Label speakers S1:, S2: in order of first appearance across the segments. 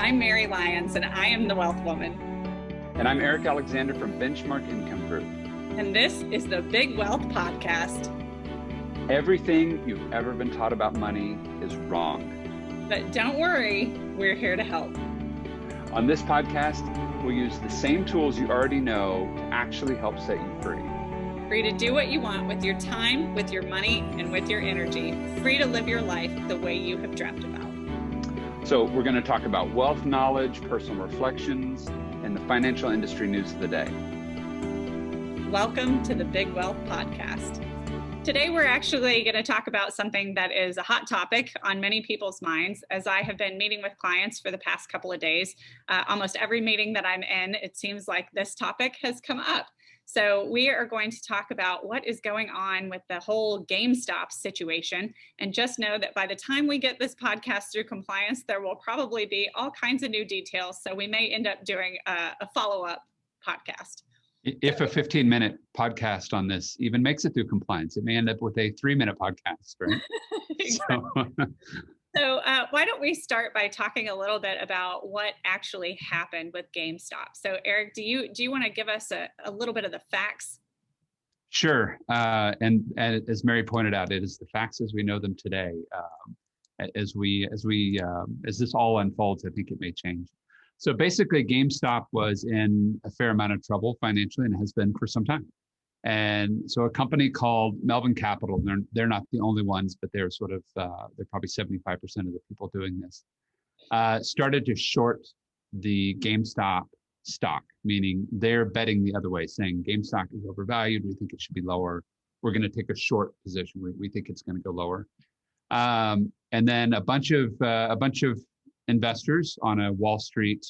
S1: I'm Mary Lyons, and I am the Wealth Woman.
S2: And I'm Eric Alexander from Benchmark Income Group.
S1: And this is the Big Wealth Podcast.
S2: Everything you've ever been taught about money is wrong.
S1: But don't worry, we're here to help.
S2: On this podcast, we'll use the same tools you already know to actually help set you free.
S1: Free to do what you want with your time, with your money, and with your energy. Free to live your life the way you have dreamt about.
S2: So we're going to talk about wealth knowledge, personal reflections, and the financial industry news of the day.
S1: Welcome to the Big Wealth Podcast. Today, we're actually going to talk about something that is a hot topic on many people's minds. As I have been meeting with clients for the past couple of days, almost every meeting that I'm in, it seems like this topic has come up. So we are going to talk about what is going on with the whole Gamestop situation. And just know that by the time we get this podcast through compliance, there will probably be all kinds of new details. So we may end up doing a follow-up podcast.
S2: If a 15-minute podcast on this even makes it through compliance, it may end up with a 3-minute podcast, right?
S1: Exactly. So why don't we start by talking a little bit about what actually happened with GameStop? So Eric, do you want to give us a little bit of the facts?
S2: Sure. And as Mary pointed out, it is the facts as we know them today. As this all unfolds, I think it may change. So basically, GameStop was in a fair amount of trouble financially and has been for some time. And so a company called Melvin Capital, they're not the only ones, but they're sort of, they're probably 75% of the people doing this, started to short the GameStop stock, meaning they're betting the other way, saying GameStop is overvalued. We think it should be lower. We're going to take a short position. We think it's going to go lower. And then a bunch of investors on a Wall Street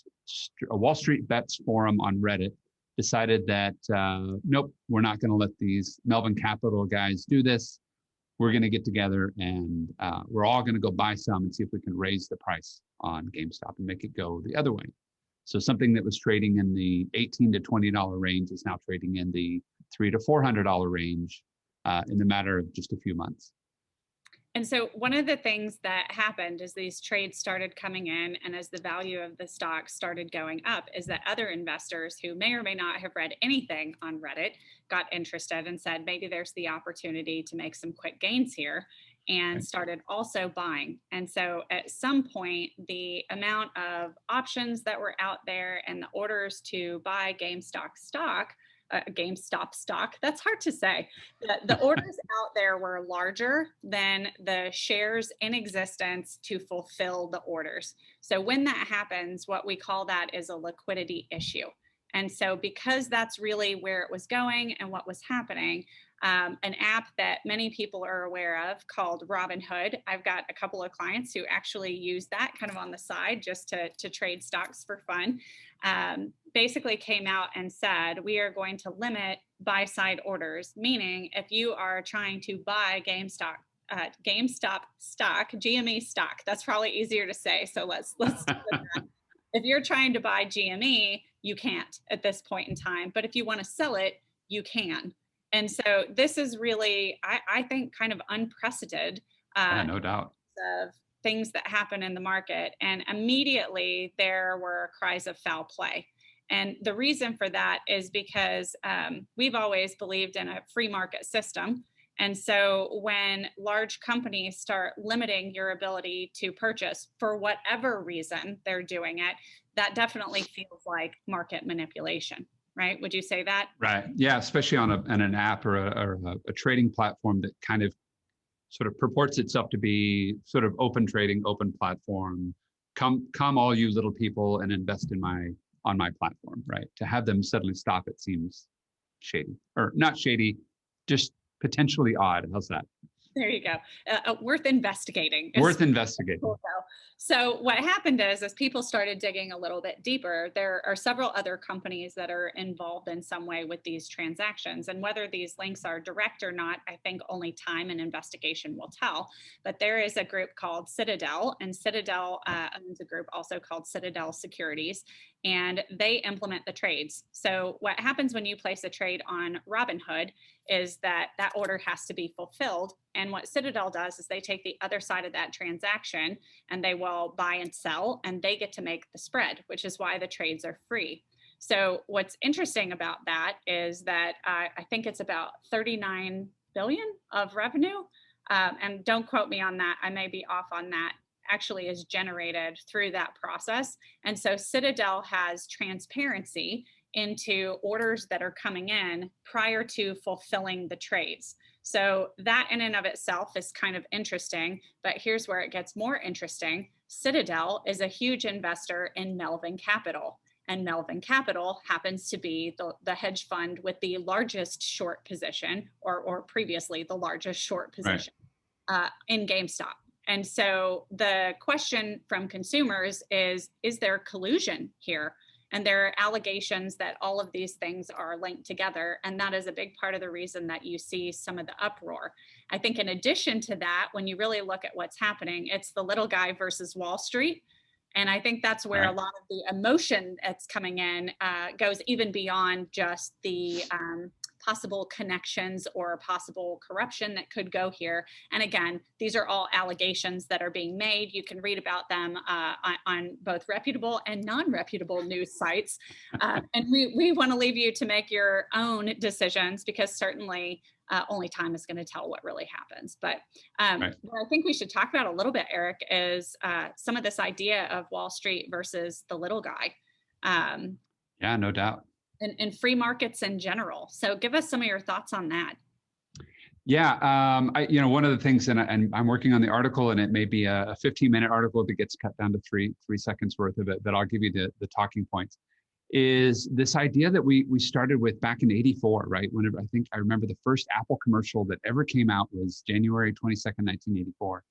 S2: bets forum on Reddit decided that, nope, we're not going to let these Melvin Capital guys do this. We're going to get together and we're all going to go buy some and see if we can raise the price on GameStop and make it go the other way. So something that was trading in the $18 to $20 range is now trading in the $300 to $400 range in the matter of just a few months.
S1: And so one of the things that happened as these trades started coming in and as the value of the stock started going up is that other investors who may or may not have read anything on Reddit got interested and said, maybe there's the opportunity to make some quick gains here, and started also buying. And so at some point, the amount of options that were out there and the orders to buy GameStop stock, that's hard to say. The orders out there were larger than the shares in existence to fulfill the orders. So when that happens, what we call that is a liquidity issue. And so because that's really where it was going and what was happening, an app that many people are aware of called Robinhood. I've got a couple of clients who actually use that kind of on the side just to trade stocks for fun. Basically came out and said, we are going to limit buy-side orders, meaning if you are trying to buy GameStop stock, GME stock, that's probably easier to say. So let's do that. If you're trying to buy GME, you can't at this point in time. But if you want to sell it, you can. And so this is really, I think, kind of unprecedented.
S2: No doubt.
S1: Of things that happen in the market. And immediately there were cries of foul play. And the reason for that is because we've always believed in a free market system. And so when large companies start limiting your ability to purchase for whatever reason they're doing it, that definitely feels like market manipulation, right? Would you say that?
S2: Right. Yeah, especially on an app or a trading platform that kind of sort of purports itself to be sort of open trading, open platform. Come all you little people and invest on my platform, right? To have them suddenly stop it seems shady, or not shady, just potentially odd. How's that?
S1: There you go. Worth investigating.
S2: Worth investigating.
S1: So what happened is, as people started digging a little bit deeper, there are several other companies that are involved in some way with these transactions. And whether these links are direct or not, I think only time and investigation will tell. But there is a group called Citadel, and Citadel owns a group also called Citadel Securities. and they implement the trades. So what happens when you place a trade on Robinhood is that that order has to be fulfilled. And what Citadel does is they take the other side of that transaction and they will buy and sell, and they get to make the spread, which is why the trades are free. So what's interesting about that is that I think it's about 39 billion of revenue. And don't quote me on that. I may be off on that, actually is generated through that process. And so Citadel has transparency into orders that are coming in prior to fulfilling the trades. So that in and of itself is kind of interesting, but here's where it gets more interesting. Citadel is a huge investor in Melvin Capital. And Melvin Capital happens to be the hedge fund with the largest short position, or previously the largest short position in GameStop. And so the question from consumers is there collusion here? And there are allegations that all of these things are linked together. And that is a big part of the reason that you see some of the uproar. I think in addition to that, when you really look at what's happening, it's the little guy versus Wall Street. And I think that's where a lot of the emotion that's coming in goes even beyond just the possible connections or possible corruption that could go here. And again, these are all allegations that are being made. You can read about them on both reputable and non-reputable news sites. And we want to leave you to make your own decisions, because certainly only time is going to tell what really happens. But what I think we should talk about a little bit, Eric, is some of this idea of Wall Street versus the little guy.
S2: Yeah, no doubt.
S1: And free markets in general. So give us some of your thoughts on that.
S2: Yeah, one of the things, and I'm working on the article, and it may be a 15-minute article that gets cut down to three seconds worth of it, but I'll give you the talking points, is this idea that we started with back in '84, right? Whenever I remember the first Apple commercial that ever came out was January 22nd, 1984.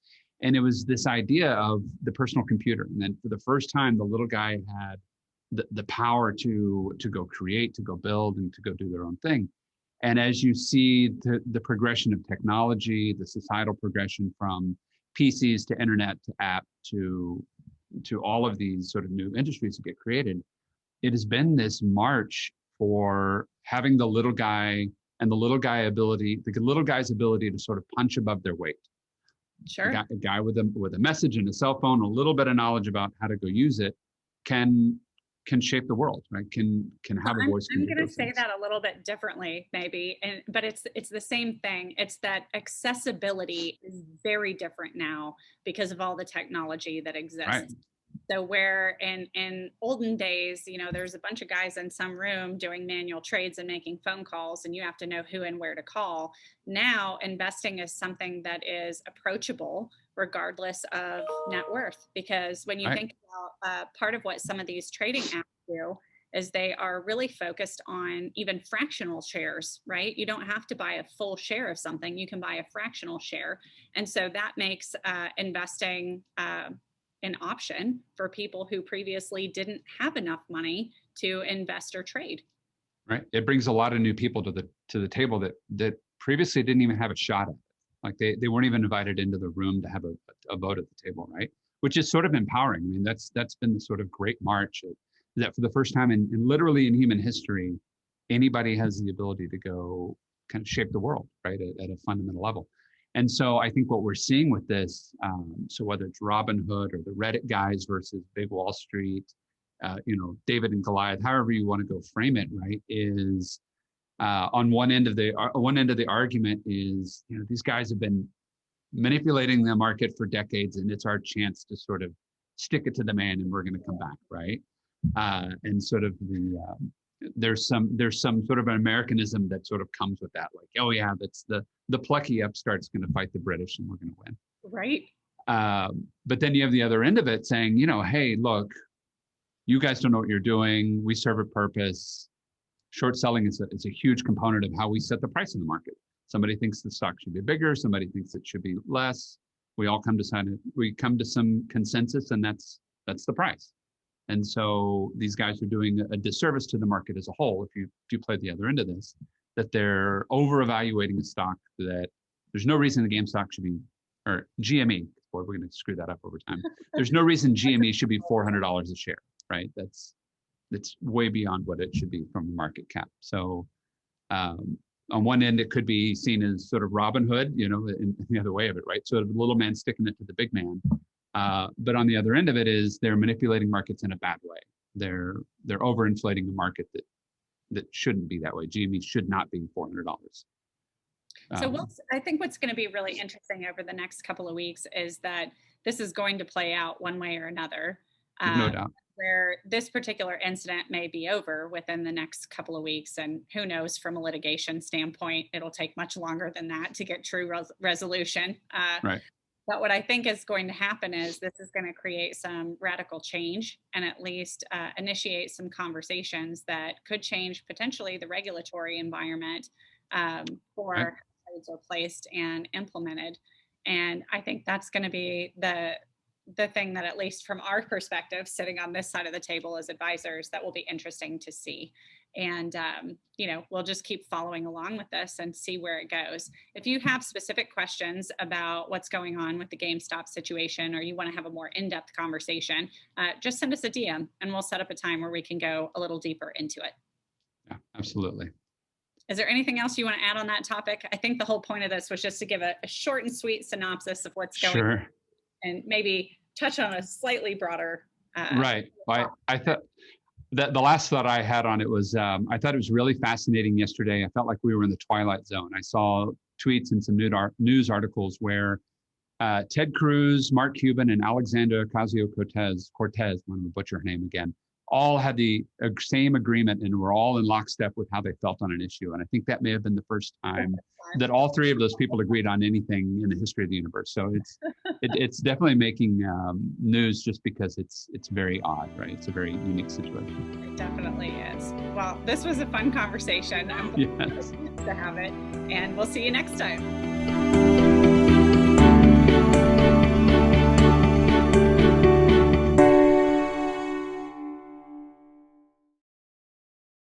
S2: And it was this idea of the personal computer. And then for the first time, the little guy had the power to go create, to go build, and to go do their own thing. And as you see the progression of technology, the societal progression from PCs to internet to app to all of these sort of new industries that get created, it has been this march for having the little guy and the little guy's ability to sort of punch above their weight.
S1: Sure.
S2: A guy with a message and a cell phone, a little bit of knowledge about how to go use it, can shape the world, right? Can have a voice.
S1: I'm going to say that a little bit differently, maybe, but it's the same thing. It's that accessibility is very different now because of all the technology that exists.
S2: Right.
S1: So where in olden days, there's a bunch of guys in some room doing manual trades and making phone calls, and you have to know who and where to call. Now, investing is something that is approachable regardless of net worth, because when you think about part of what some of these trading apps do is they are really focused on even fractional shares, right? You don't have to buy a full share of something. You can buy a fractional share. And so that makes investing an option for people who previously didn't have enough money to invest or trade.
S2: Right. It brings a lot of new people to the table that previously didn't even have a shot at it. Like they weren't even invited into the room to have a vote at the table, right? Which is sort of empowering. I mean, that's been the sort of great march that for the first time in literally in human history, anybody has the ability to go kind of shape the world, right, at a fundamental level. And so I think what we're seeing with this, so whether it's Robinhood or the Reddit guys versus Big Wall Street, David and Goliath, however you want to go frame it, right, is on one end of the argument is, these guys have been manipulating the market for decades, and it's our chance to sort of stick it to the man, and we're going to come back, right? And sort of there's some sort of an Americanism that sort of comes with that, like, oh yeah, that's the plucky upstart's going to fight the British, and we're going to win,
S1: right?
S2: But then you have the other end of it saying, hey, look, you guys don't know what you're doing. We serve a purpose. Short selling is a huge component of how we set the price in the market. Somebody thinks the stock should be bigger. Somebody thinks it should be less. We all come to some consensus, and that's the price. And so these guys are doing a disservice to the market as a whole. If you play the other end of this, that they're over evaluating a stock, that there's no reason the GameStop should be, or GME. Boy, we're going to screw that up over time. There's no reason GME should be $400 a share, right? That's it's way beyond what it should be from a market cap. So on one end, it could be seen as sort of Robin Hood, in the other way of it, right? Sort of the little man sticking it to the big man. But on the other end of it is they're manipulating markets in a bad way. They're overinflating the market that shouldn't be that way. GME should not be $400.
S1: So I think what's going to be really interesting over the next couple of weeks is that this is going to play out one way or another.
S2: No doubt.
S1: Where this particular incident may be over within the next couple of weeks. And who knows, from a litigation standpoint, it'll take much longer than that to get true resolution.
S2: Right.
S1: But what I think is going to happen is this is going to create some radical change and at least initiate some conversations that could change potentially the regulatory environment for
S2: Right.
S1: how trades are placed and implemented. And I think that's going to be the thing that, at least from our perspective, sitting on this side of the table as advisors, that will be interesting to see. And, we'll just keep following along with this and see where it goes. If you have specific questions about what's going on with the GameStop situation, or you want to have a more in-depth conversation, just send us a DM and we'll set up a time where we can go a little deeper into it.
S2: Yeah, absolutely.
S1: Is there anything else you want to add on that topic? I think the whole point of this was just to give a short and sweet synopsis of what's going on. And maybe touch on a slightly broader.
S2: Right. I thought that the last thought I had on it was I thought it was really fascinating yesterday. I felt like we were in the twilight zone. I saw tweets and some news articles where Ted Cruz, Mark Cuban, and Alexandria Ocasio-Cortez, I'm going to butcher her name again, all had the same agreement and were all in lockstep with how they felt on an issue. And I think that may have been the first time that all three of those people agreed on anything in the history of the universe. So it's definitely making news just because it's very odd, right? It's a very unique situation.
S1: It definitely is. Well, this was a fun conversation. I'm
S2: Yes.
S1: pleased to have it, and we'll see you next time.